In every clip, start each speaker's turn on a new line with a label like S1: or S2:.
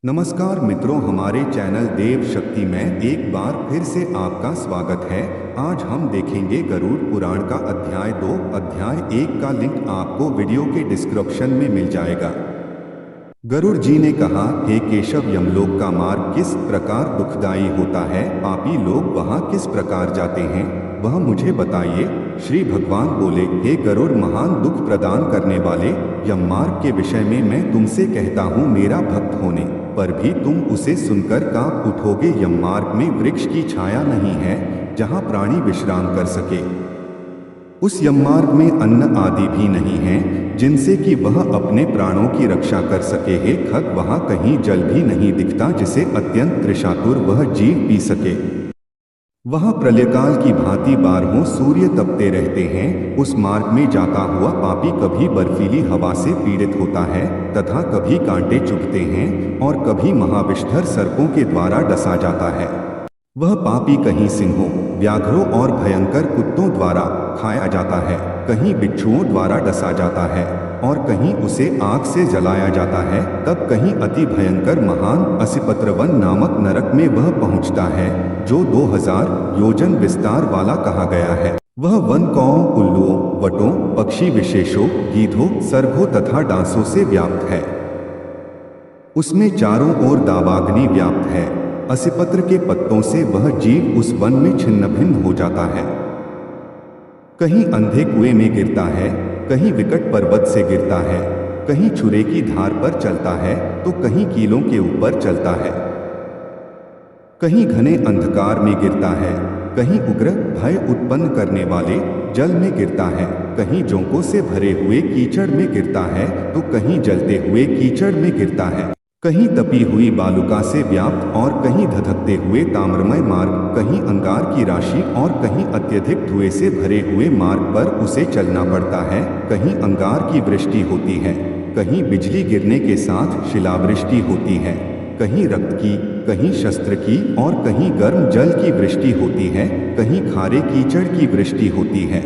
S1: नमस्कार मित्रों, हमारे चैनल देव शक्ति में एक बार फिर से आपका स्वागत है। आज हम देखेंगे गरुड़ पुराण का अध्याय 2 अध्याय 1 का लिंक आपको वीडियो के डिस्क्रिप्शन में मिल जाएगा। गरुड़ जी ने कहा, हे केशव, यमलोक का मार्ग किस प्रकार दुखदायी होता है? पापी लोग वहाँ किस प्रकार जाते हैं, वह मुझे बताइए। श्री भगवान बोले, हे गरुड़, महान दुख प्रदान करने वाले यम मार्ग के विषय में मैं तुमसे कहता हूँ, मेरा भक्त होने पर भी तुम उसे सुनकर कांप उठोगे। यम मार्ग में वृक्ष की छाया नहीं है जहाँ प्राणी विश्राम कर सके। उस यम मार्ग में अन्न आदि भी नहीं है जिनसे कि वह अपने प्राणों की रक्षा कर सके। हे खग, वहाँ कहीं जल भी नहीं दिखता जिसे अत्यंत तृषातुर वह जीव पी सके। वहाँ प्रलयकाल की भांति बारहों सूर्य तपते रहते हैं। उस मार्ग में जाता हुआ पापी कभी बर्फीली हवा से पीड़ित होता है तथा कभी कांटे चुभते हैं और कभी महाविषधर सर्पों के द्वारा डसा जाता है। वह पापी कहीं सिंहों, व्याघ्रों और भयंकर कुत्तों द्वारा खाया जाता है, कहीं बिच्छुओं द्वारा डसा जाता है और कहीं उसे आग से जलाया जाता है। तब कहीं अति भयंकर महान असिपत्रवन नामक नरक में वह पहुंचता है, जो 2000 योजन विस्तार वाला कहा गया है। वह वन कौओं, उल्लुओं, वटों, पक्षी विशेषों, गीधों, सर्गों तथा डांसों से व्याप्त है। उसमें चारों ओर दावाग्नि व्याप्त है। असिपत्र के पत्तों से वह जीव उस वन में छिन्न भिन्न हो जाता है। कहीं अंधे कुएं में गिरता है, कहीं विकट पर्वत से गिरता है, कहीं छुरे की धार पर चलता है तो कहीं कीलों के ऊपर चलता है। कहीं घने अंधकार में गिरता है, कहीं उग्र भय उत्पन्न करने वाले जल में गिरता है, कहीं जोंकों से भरे हुए कीचड़ में गिरता है तो कहीं जलते हुए कीचड़ में गिरता है। कहीं तपी हुई बालुका से व्याप्त और कहीं धधकते हुए ताम्रमय मार्ग, कहीं अंगार की राशि और कहीं अत्यधिक धुएं से भरे हुए मार्ग पर उसे चलना पड़ता है। कहीं अंगार की वृष्टि होती है, कहीं बिजली गिरने के साथ शिलावृष्टि होती है, कहीं रक्त की, कहीं शस्त्र की और कहीं गर्म जल की वृष्टि होती है, कहीं खारे कीचड़ की वृष्टि होती है।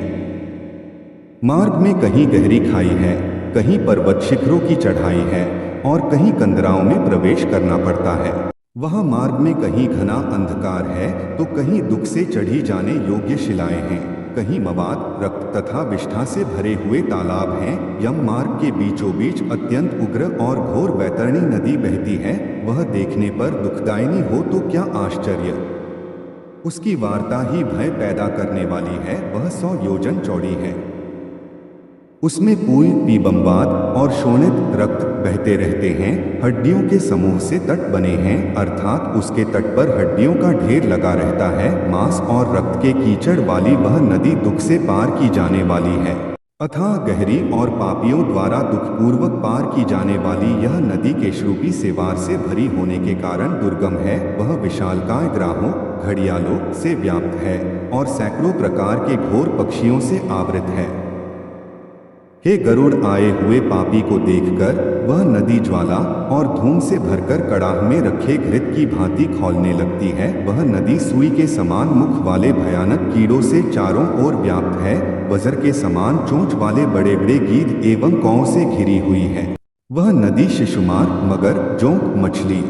S1: मार्ग में कहीं गहरी खाई है, कहीं पर्वत शिखरों की चढ़ाई है और कहीं कंदराओं में प्रवेश करना पड़ता है। वहाँ मार्ग में कहीं घना अंधकार है तो कहीं दुख से चढ़ी जाने योग्य शिलाएं हैं, कहीं मवाद, रक्त तथा विष्ठा से भरे हुए तालाब हैं। यम मार्ग के बीचों बीच अत्यंत उग्र और घोर वैतरणी नदी बहती है। वह देखने पर दुखदायिनी हो तो क्या आश्चर्य। उसकी वार्ता ही भय पैदा करने वाली है। वह 100 योजन चौड़ी है। उसमें पूल, पीबमवाद और शोणित रक्त बहते रहते हैं। हड्डियों के समूह से तट बने हैं, अर्थात उसके तट पर हड्डियों का ढेर लगा रहता है। मांस और रक्त के कीचड़ वाली वह नदी दुख से पार की जाने वाली है। अथाह गहरी और पापियों द्वारा दुखपूर्वक पार की जाने वाली यह नदी केशरूपी सेवार से भरी होने के कारण दुर्गम है। वह विशालकाय ग्राहों, घड़ियालों से व्याप्त है और सैकड़ों प्रकार के घोर पक्षियों से आवृत है। हे गरुड़, आए हुए पापी को देखकर वह नदी ज्वाला और धूम से भरकर कड़ाह में रखे घृत की भांति खौलने लगती है। वह नदी सुई के समान मुख वाले भयानक कीड़ों से चारों ओर व्याप्त है। वज्र के समान चोंच वाले बड़े बड़े गीध एवं कौओं से घिरी हुई है। वह नदी शिशुमार, मगर, जोंक, मछली,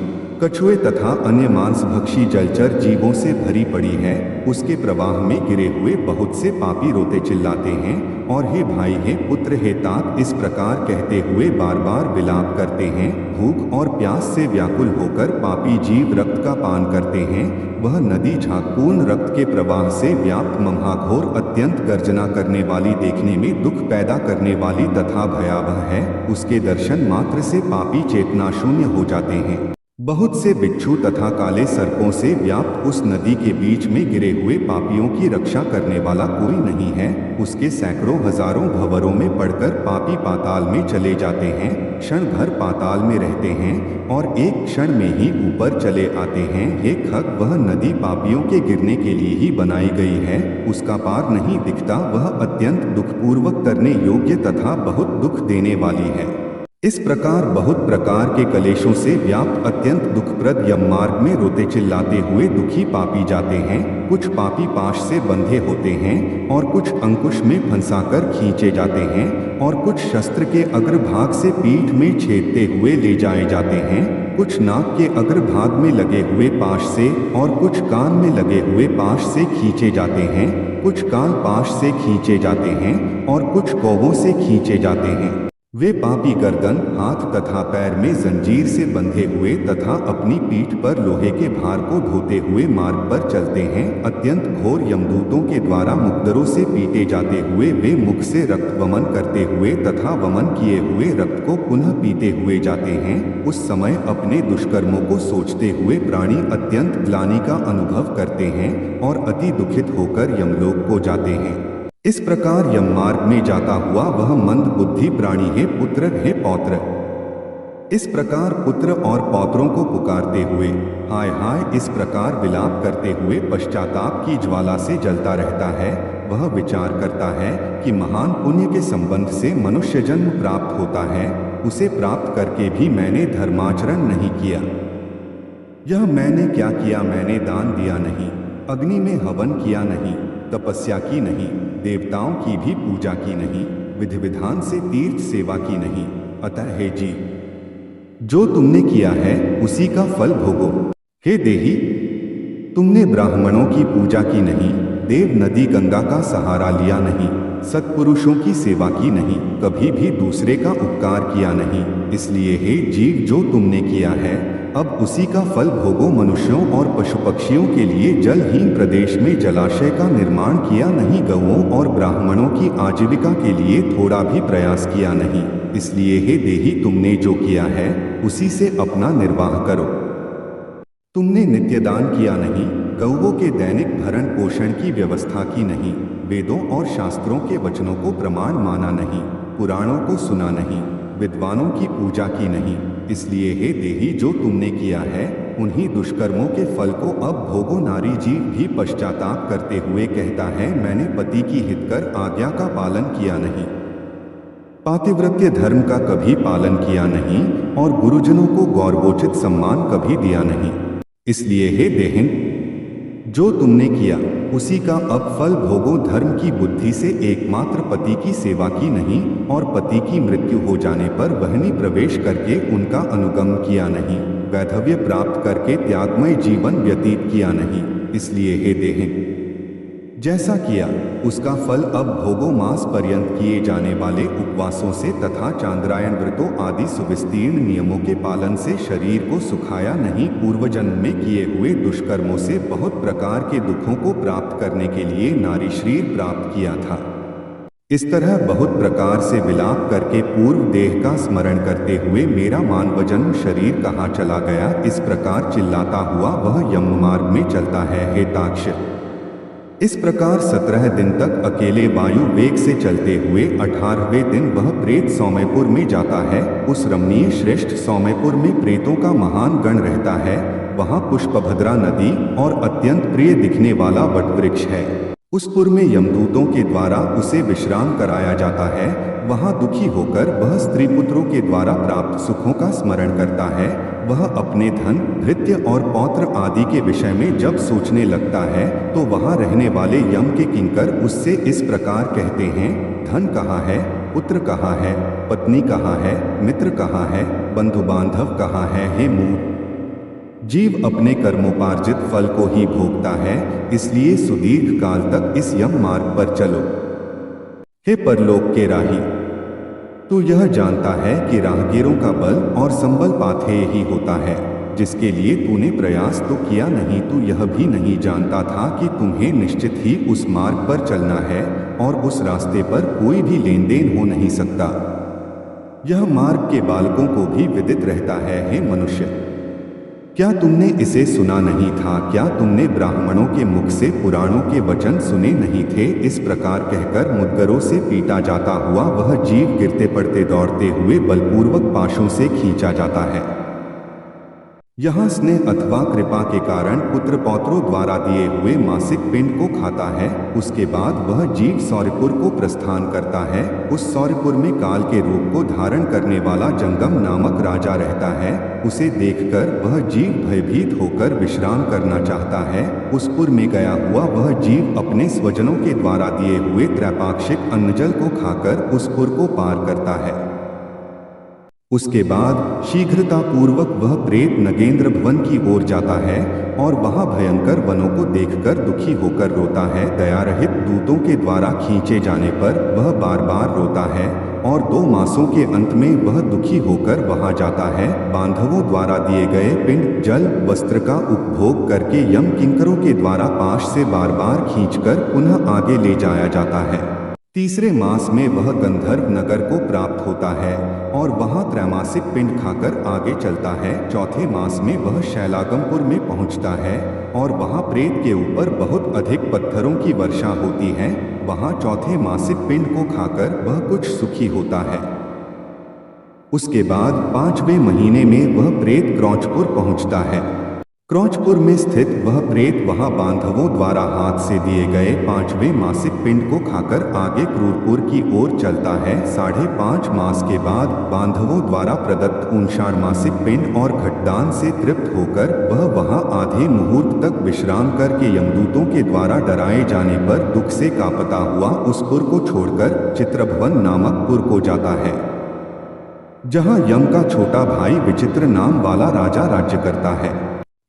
S1: कछुए तथा अन्य मांसभक्षी जलचर जीवों से भरी पड़ी है। उसके प्रवाह में गिरे हुए बहुत से पापी रोते चिल्लाते हैं और हे भाई, हे पुत्र, हे तात, इस प्रकार कहते हुए बार बार विलाप करते हैं। भूख और प्यास से व्याकुल होकर पापी जीव रक्त का पान करते हैं। वह नदी झागपूर्ण रक्त के प्रवाह से व्याप्त महाघोर अत्यंत गर्जना करने वाली, देखने में दुख पैदा करने वाली तथा भयावह है। उसके दर्शन मात्र से पापी चेतना शून्य हो जाते हैं। बहुत से बिच्छू तथा काले सर्पों से व्याप्त उस नदी के बीच में गिरे हुए पापियों की रक्षा करने वाला कोई नहीं है। उसके सैकड़ों हजारों भंवरों में पड़कर पापी पाताल में चले जाते हैं, क्षण भर पाताल में रहते हैं और एक क्षण में ही ऊपर चले आते हैं। हे खग, वह नदी पापियों के गिरने के लिए ही बनाई गई है। उसका पार नहीं दिखता। वह अत्यंत दुखपूर्वक तरने योग्य तथा बहुत दुख देने वाली है। इस प्रकार बहुत प्रकार के कलेशों से व्याप्त अत्यंत दुखप्रद यम मार्ग में रोते चिल्लाते हुए दुखी पापी जाते हैं। कुछ पापी पाश से बंधे होते हैं और कुछ अंकुश में फंसाकर खींचे जाते हैं और कुछ शस्त्र के अग्रभाग से पीठ में छेदते हुए ले जाए जाते हैं। कुछ नाक के अग्रभाग में लगे हुए पाश से और कुछ कान में लगे हुए पाश से खींचे जाते हैं। कुछ कान पाश से खींचे जाते हैं और कुछ कौवों से खींचे जाते हैं। वे पापी गर्दन, हाथ तथा पैर में जंजीर से बंधे हुए तथा अपनी पीठ पर लोहे के भार को ढोते हुए मार्ग पर चलते हैं। अत्यंत घोर यमदूतों के द्वारा मुक्तरों से पीटे जाते हुए वे मुख से रक्त वमन करते हुए तथा वमन किए हुए रक्त को पुनः पीते हुए जाते हैं। उस समय अपने दुष्कर्मों को सोचते हुए प्राणी अत्यंत ग्लानि का अनुभव करते हैं और अति दुखित होकर यमलोक को जाते हैं। इस प्रकार यम मार्ग में जाता हुआ वह मंद बुद्धि प्राणी है पुत्र है पौत्र। इस प्रकार पुत्र और पौत्रों को पुकारते हुए हाय हाय इस प्रकार विलाप करते हुए पश्चाताप की ज्वाला से जलता रहता है। वह विचार करता है कि महान पुण्य के संबंध से मनुष्य जन्म प्राप्त होता है। उसे प्राप्त करके भी मैंने धर्माचरण नहीं किया। यह मैंने क्या किया? मैंने दान दिया नहीं, अग्नि में हवन किया नहीं, तपस्या की नहीं, देवताओं की भी पूजा की नहीं, विधि विधान से तीर्थ सेवा की नहीं। अतः हे जीव, जो तुमने किया है उसी का फल भोगो। हे देही, तुमने ब्राह्मणों की पूजा की नहीं, देव नदी गंगा का सहारा लिया नहीं, सत्पुरुषों की सेवा की नहीं, कभी भी दूसरे का उपकार किया नहीं। इसलिए हे जीव, जो तुमने किया है अब उसी का फल भोगो। मनुष्यों और पशु पक्षियों के लिए जलहीन प्रदेश में जलाशय का निर्माण किया नहीं, गौओं और ब्राह्मणों की आजीविका के लिए थोड़ा भी प्रयास किया नहीं। इसलिए हे देही, तुमने जो किया है उसी से अपना निर्वाह करो। तुमने नित्यदान किया नहीं, गौओं के दैनिक भरण पोषण की व्यवस्था की नहीं, वेदों और शास्त्रों के वचनों को प्रमाण माना नहीं, पुराणों को सुना नहीं, विद्वानों की पूजा की नहीं। इसलिए हे देही, जो तुमने किया है उन्हीं दुष्कर्मों के फल को अब भोगो। नारी जीव भी पश्चाताप करते हुए कहता है, मैंने पति की हितकर आज्ञा का पालन किया नहीं, पातिव्रत्य धर्म का कभी पालन किया नहीं और गुरुजनों को गौरवोचित सम्मान कभी दिया नहीं। इसलिए हे देहिन, जो तुमने किया उसी का अब फल भोगो। धर्म की बुद्धि से एकमात्र पति की सेवा की नहीं और पति की मृत्यु हो जाने पर वहनी प्रवेश करके उनका अनुगम किया नहीं, वैधव्य प्राप्त करके त्यागमय जीवन व्यतीत किया नहीं। इसलिए हे देहिन, जैसा किया उसका फल अब भोगो। मास पर्यंत किए जाने वाले उपवासों से तथा चांद्रायण व्रतों आदि सुविस्तीर्ण नियमों के पालन से शरीर को सुखाया नहीं। पूर्व जन्म में किए हुए दुष्कर्मों से बहुत प्रकार के दुखों को प्राप्त करने के लिए नारी शरीर प्राप्त किया था। इस तरह बहुत प्रकार से विलाप करके पूर्व देह का स्मरण करते हुए मेरा मानव जन्म शरीर कहाँ चला गया, इस प्रकार चिल्लाता हुआ वह यम मार्ग में चलता है। हे ताक्ष, इस प्रकार 17 दिन तक अकेले वायु वेग से चलते हुए 18वें दिन वह प्रेत सौम्यपुर में जाता है। उस रमणीय श्रेष्ठ सौम्यपुर में प्रेतों का महान गण रहता है। वहाँ पुष्पभद्रा नदी और अत्यंत प्रिय दिखने वाला वटवृक्ष है। उस पुर में यमदूतों के द्वारा उसे विश्राम कराया जाता है। वहाँ दुखी होकर वह स्त्री पुत्रों के द्वारा प्राप्त सुखों का स्मरण करता है। वह अपने धन, भृत्य और पौत्र आदि के विषय में जब सोचने लगता है तो वहाँ रहने वाले यम के किंकर उससे इस प्रकार कहते हैं, धन कहाँ है, पुत्र कहाँ है, पत्नी कहाँ है, मित्र कहाँ है, बंधु बांधव कहाँ है। हे मूर्ख, जीव अपने कर्मोपार्जित फल को ही भोगता है। इसलिए सुदीर्घ काल तक इस यम मार्ग पर चलो। हे परलोक के राही, तू यह जानता है कि राहगीरों का बल और संबल पाथेय ही होता है, जिसके लिए तूने प्रयास तो किया नहीं। तू यह भी नहीं जानता था कि तुम्हें निश्चित ही उस मार्ग पर चलना है और उस रास्ते पर कोई भी लेन देन हो नहीं सकता। यह मार्ग के बालकों को भी विदित रहता है। हे मनुष्य, क्या तुमने इसे सुना नहीं था? क्या तुमने ब्राह्मणों के मुख से पुराणों के वचन सुने नहीं थे? इस प्रकार कहकर मुद्गरों से पीटा जाता हुआ वह जीव गिरते पड़ते दौड़ते हुए बलपूर्वक पाशों से खींचा जाता है। यहाँ स्नेह अथवा कृपा के कारण पुत्र पौत्रों द्वारा दिए हुए मासिक पिंड को खाता है। उसके बाद वह जीव सौरपुर को प्रस्थान करता है। उस सौरपुर में काल के रूप को धारण करने वाला जंगम नामक राजा रहता है। उसे देखकर वह जीव भयभीत होकर विश्राम करना चाहता है। उस पुर में गया हुआ वह जीव अपने स्वजनों के द्वारा दिए हुए त्रैपाक्षिक अन्नजल को खाकर उस पुर को पार करता है। उसके बाद शीघ्रता पूर्वक वह प्रेत नगेंद्र भवन की ओर जाता है और वहां भयंकर वनों को देखकर दुखी होकर रोता है। दयारहित दूतों के द्वारा खींचे जाने पर वह बार बार रोता है और 2 मासों के अंत में वह दुखी होकर वहां जाता है। बांधवों द्वारा दिए गए पिंड, जल, वस्त्र का उपभोग करके यम किंकरों के द्वारा पाश से बार बार खींचकर पुनः आगे ले जाया जाता है। तीसरे मास में वह गंधर्व नगर को प्राप्त होता है और वहां त्रैमासिक पिंड खाकर आगे चलता है। चौथे मास में वह शैलागमपुर में पहुंचता है और वहां प्रेत के ऊपर बहुत अधिक पत्थरों की वर्षा होती है। वहां चौथे मासिक पिंड को खाकर वह कुछ सुखी होता है। उसके बाद 5वें महीने में वह प्रेत क्रौंचपुर पहुंचता है। क्रौंचपुर में स्थित वह प्रेत वहां बांधवों द्वारा हाथ से दिए गए 5वें मासिक पिंड को खाकर आगे क्रूरपुर की ओर चलता है। 5.5 मास के बाद बांधवों द्वारा प्रदत्त 59 मासिक पिंड और घटदान से तृप्त होकर वह वहां आधे मुहूर्त तक विश्राम करके यमदूतों के द्वारा डराए जाने पर दुख से कांपता हुआ उस पुर को छोड़कर चित्रभवन नामक पुर को जाता है, जहां यम का छोटा भाई विचित्र नाम वाला राजा राज्य करता है।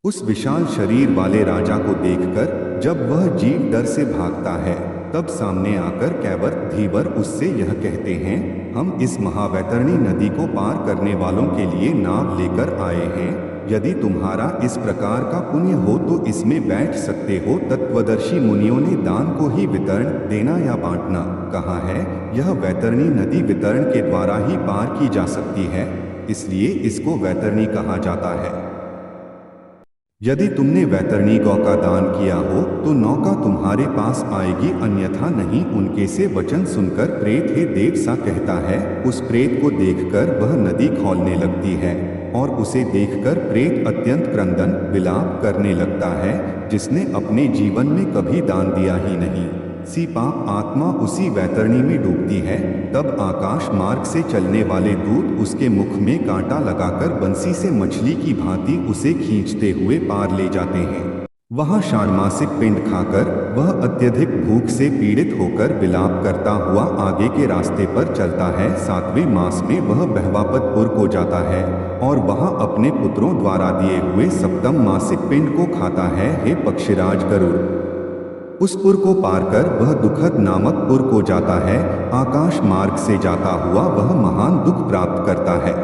S1: उस विशाल शरीर वाले राजा को देखकर जब वह जीव डर से भागता है, तब सामने आकर कैवर धीवर उससे यह कहते हैं, हम इस महावैतरणी नदी को पार करने वालों के लिए नाव लेकर आए हैं। यदि तुम्हारा इस प्रकार का पुण्य हो तो इसमें बैठ सकते हो। तत्वदर्शी मुनियों ने दान को ही वितरण, देना या बांटना कहा है। यह वैतरणी नदी वितरण के द्वारा ही पार की जा सकती है, इसलिए इसको वैतरणी कहा जाता है। यदि तुमने वैतरणी गौ का दान किया हो तो नौका तुम्हारे पास आएगी, अन्यथा नहीं। उनके से वचन सुनकर प्रेत हे देव सा कहता है। उस प्रेत को देखकर वह नदी खौलने लगती है और उसे देखकर प्रेत अत्यंत क्रंदन विलाप करने लगता है, जिसने अपने जीवन में कभी दान दिया ही नहीं। सी पाप आत्मा उसी वैतरणी में डूबती है। तब आकाश मार्ग से चलने वाले दूत उसके मुख में कांटा लगाकर बंसी से मछली की भांति उसे खींचते हुए पार ले जाते हैं। वहां षाण्मासिक पिंड खाकर वह अत्यधिक भूख से पीड़ित होकर विलाप करता हुआ आगे के रास्ते पर चलता है। 7वें मास में वह बहवापतपुर को जाता है और वहां अपने पुत्रों द्वारा दिए हुए 7वें मासिक पिंड को खाता है। हे पक्षीराज गरुड़, उस पुर को पार कर वह दुखद नामक पुर को जाता है। आकाश मार्ग से जाता हुआ वह महान दुख प्राप्त करता है।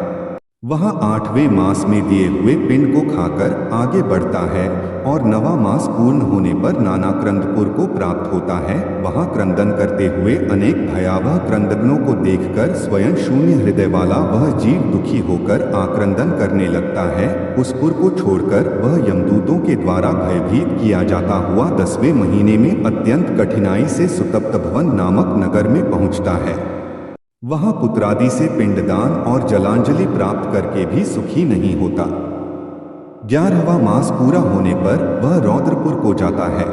S1: वह 8वें मास में दिए हुए पिंड को खाकर आगे बढ़ता है और 9वां मास पूर्ण होने पर नाना क्रंदपुर को प्राप्त होता है। वहां क्रंदन करते हुए अनेक भयावह क्रंदनों को देखकर स्वयं शून्य हृदय वाला वह जीव दुखी होकर आक्रंदन करने लगता है। उस पुर को छोड़कर वह यमदूतों के द्वारा भयभीत किया जाता हुआ 10वें महीने में अत्यंत कठिनाई से सुतप्तभवन नामक नगर में पहुंचता है। वहां पुत्रादि से पिंडदान और जलांजलि प्राप्त करके भी सुखी नहीं होता। 11वां मास पूरा होने पर वह रौद्रपुर को जाता है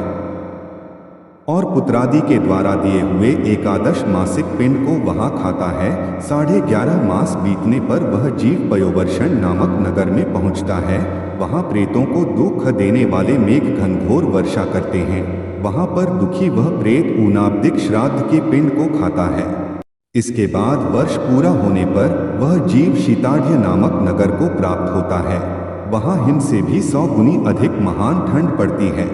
S1: और पुत्रादि के द्वारा दिए हुए 11 मासिक पिंड को वहां खाता है। 11.5 मास बीतने पर वह जीव पयोवर्षण नामक नगर में पहुंचता है। वहां प्रेतों को दुख देने वाले मेघ घनघोर वर्षा करते हैं। वहां पर दुखी वह प्रेत ऊनाब्दिक श्राद्ध के पिंड को खाता है। इसके बाद वर्ष पूरा होने पर वह जीव शीताढ़्य नामक नगर को प्राप्त होता है। वहां हिम से भी 100 गुनी अधिक महान ठंड पड़ती है।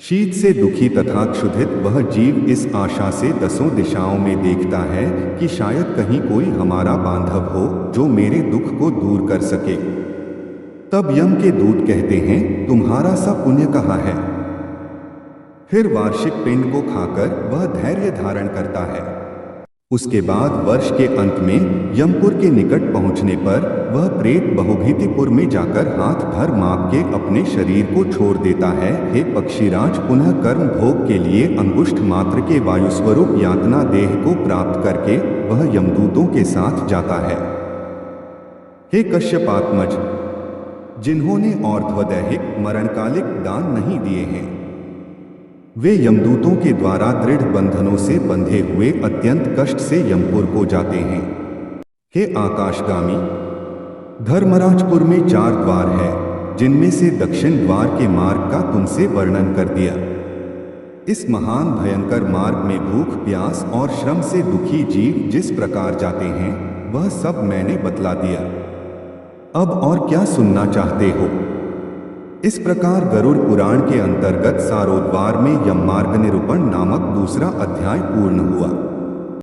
S1: शीत से दुखी तथा क्षुधित वह जीव इस आशा से 10 दिशाओं में देखता है कि शायद कहीं कोई हमारा बांधव हो जो मेरे दुख को दूर कर सके। तब यम के दूत कहते हैं, तुम्हारा सा पुण्य कहाँ है? फिर वार्षिक पिंड को खाकर वह धैर्य धारण करता है। उसके बाद वर्ष के अंत में यमपुर के निकट पहुंचने पर वह प्रेत बहुभीतिपुर में जाकर हाथ भर माप के अपने शरीर को छोड़ देता है। हे पक्षीराज, पुनः कर्म भोग के लिए अंगुष्ठ मात्र के वायुस्वरूप यातना देह को प्राप्त करके वह यमदूतों के साथ जाता है। हे कश्यपात्मज, जिन्होंने और्ध्वदैहिक मरणकालिक दान नहीं दिए हैं, वे यमदूतों के द्वारा दृढ़ बंधनों से बंधे हुए अत्यंत कष्ट से यमपुर को जाते हैं। हे आकाशगामी, धर्मराजपुर में 4 द्वार है, जिनमें से दक्षिण द्वार के मार्ग का तुमसे वर्णन कर दिया। इस महान भयंकर मार्ग में भूख प्यास और श्रम से दुखी जीव जिस प्रकार जाते हैं, वह सब मैंने बतला दिया। अब और क्या सुनना चाहते हो? इस प्रकार गरुड़ पुराण के अंतर्गत सारोद्वार में यम मार्ग निरूपण नामक दूसरा अध्याय पूर्ण हुआ।